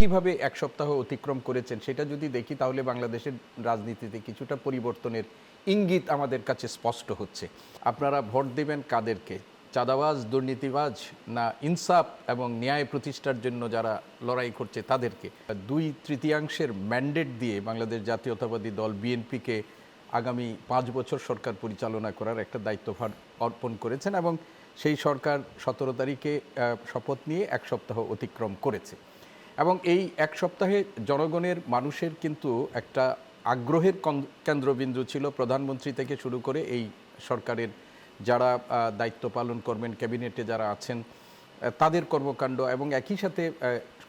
কিভাবে এক সপ্তাহ অতিক্রম করেছেন সেটা যদি দেখি তাহলে বাংলাদেশের রাজনীতিতে কিছুটা পরিবর্তনের ইঙ্গিত আমাদের কাছে স্পষ্ট হচ্ছে। আপনারা ভোট দেবেন কাদেরকে? চাঁদাবাজ, দুর্নীতিবাজ, না ইনসাফ এবং ন্যায় প্রতিষ্ঠার জন্য যারা লড়াই করছে তাদেরকে? 2/3 ম্যান্ডেট দিয়ে বাংলাদেশ জাতীয়তাবাদী দল বিএনপিকে আগামী 5 বছর সরকার পরিচালনা করার একটা দায়িত্বভার অর্পণ করেছেন এবং সেই সরকার 17 তারিখে শপথ নিয়ে এক সপ্তাহ অতিক্রম করেছে। এবং এই এক সপ্তাহে জনগণের মানুষের কিন্তু একটা আগ্রহের কেন্দ্রবিন্দু ছিল প্রধানমন্ত্রী থেকে শুরু করে এই সরকারের যারা দায়িত্ব পালন করবেন, ক্যাবিনেটে যারা আছেন তাদের কর্মকাণ্ড এবং একই সাথে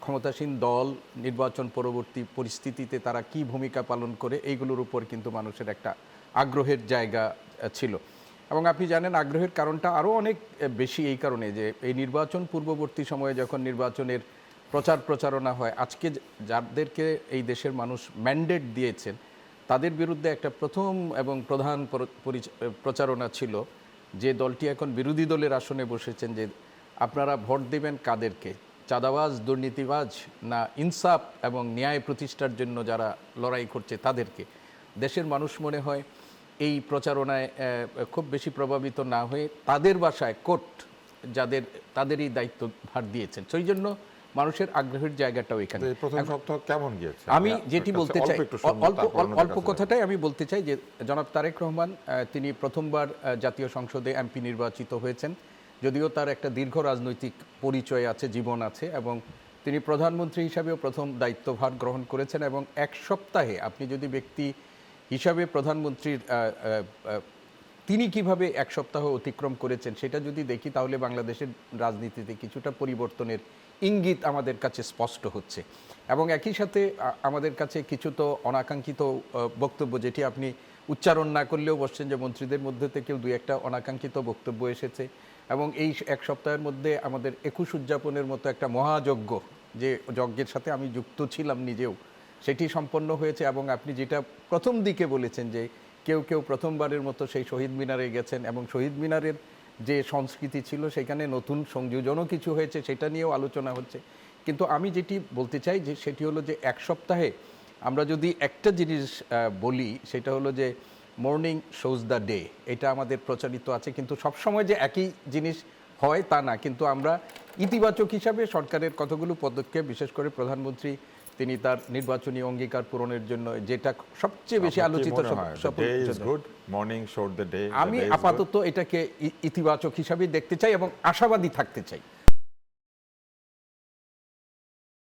ক্ষমতাসীন দল নির্বাচন পরবর্তী পরিস্থিতিতে তারা কি ভূমিকা পালন করে এইগুলোর উপর কিন্তু মানুষের একটা আগ্রহের জায়গা ছিল। এবং আপনি জানেন আগ্রহের কারণটা আরও অনেক বেশি এই কারণে যে এই নির্বাচন পূর্ববর্তী সময়ে যখন নির্বাচনের প্রচারণা হয়, আজকে যাদেরকে এই দেশের মানুষ ম্যান্ডেট দিয়েছেন তাদের বিরুদ্ধে একটা প্রথম এবং প্রধান প্রচারণা ছিল যে দলটি এখন বিরোধী দলের আসনে বসেছেন যে আপনারা ভোট দেবেন কাদেরকে? চাঁদাবাজ, দুর্নীতিবাজ, না ইনসাফ এবং ন্যায় প্রতিষ্ঠার জন্য যারা লড়াই করছে তাদেরকে? দেশের মানুষ মনে হয় এই প্রচারণায় খুব বেশি প্রভাবিত না হয়ে তাদের বাসায় কোর্ট তাদেরই দায়িত্বভার দিয়েছেন। সেই জন্য মানুষের আগ্রহের জায়গাটাও এখানে। প্রথম সপ্তাহ কেমন গিয়েছে? আমি যেটি বলতে চাই, অল্প কথাটাই আমি বলতে চাই যে জনাব তারেক রহমান তিনি প্রথমবার জাতীয় সংসদে এমপি নির্বাচিত হয়েছেন, যদিও তার একটা দীর্ঘ রাজনৈতিক পরিচয় আছে, জীবন আছে, এবং তিনি প্রধানমন্ত্রী হিসাবেও প্রথম দায়িত্বভার গ্রহণ করেছেন। এবং এক সপ্তাহে আপনি যদি ব্যক্তি হিসাবে প্রধানমন্ত্রীর তিনি কিভাবে এক সপ্তাহ অতিক্রম করেছেন সেটা যদি দেখি তাহলে বাংলাদেশের রাজনীতিতে কিছুটা পরিবর্তনের ইঙ্গিত আমাদের কাছে স্পষ্ট হচ্ছে। এবং একই সাথে আমাদের কাছে কিছু তো অনাকাঙ্ক্ষিত বক্তব্য, যেটি আপনি উচ্চারণ না করলেও বসছেন যে মন্ত্রীদের মধ্যে থেকেও 2-1টা অনাকাঙ্ক্ষিত বক্তব্য এসেছে। এবং এই এক সপ্তাহের মধ্যে আমাদের 21 উদযাপনের মতো একটা মহাযজ্ঞ, যে যজ্ঞের সাথে আমি যুক্ত ছিলাম নিজেও, সেটি সম্পন্ন হয়েছে। এবং আপনি যেটা প্রথম দিকে বলেছেন যে কেউ কেউ প্রথমবারের মতো সেই শহীদ মিনারে গেছেন এবং শহীদ মিনারের যে সংস্কৃতি ছিল সেখানে নতুন সংযোজনও কিছু হয়েছে, সেটা নিয়েও আলোচনা হচ্ছে। কিন্তু আমি যেটি বলতে চাই যে সেটি হলো যে এক সপ্তাহে আমরা যদি একটা জিনিস বলি সেটা হলো যে মর্নিং শোজ দ্য ডে, এটা আমাদের প্রচারিত আছে। কিন্তু সবসময় যে একই জিনিস হয় তা না, কিন্তু আমরা ইতিবাচক হিসাবে সরকারের কতগুলো পদক্ষেপ, বিশেষ করে প্রধানমন্ত্রী তিনি তার নির্বাচনী অঙ্গীকার পূরণের জন্য যেটা সবচেয়ে বেশি আলোচিত, আমি আপাতত এটাকে ইতিবাচক হিসাবে দেখতে চাই এবং আশাবাদী থাকতে চাই।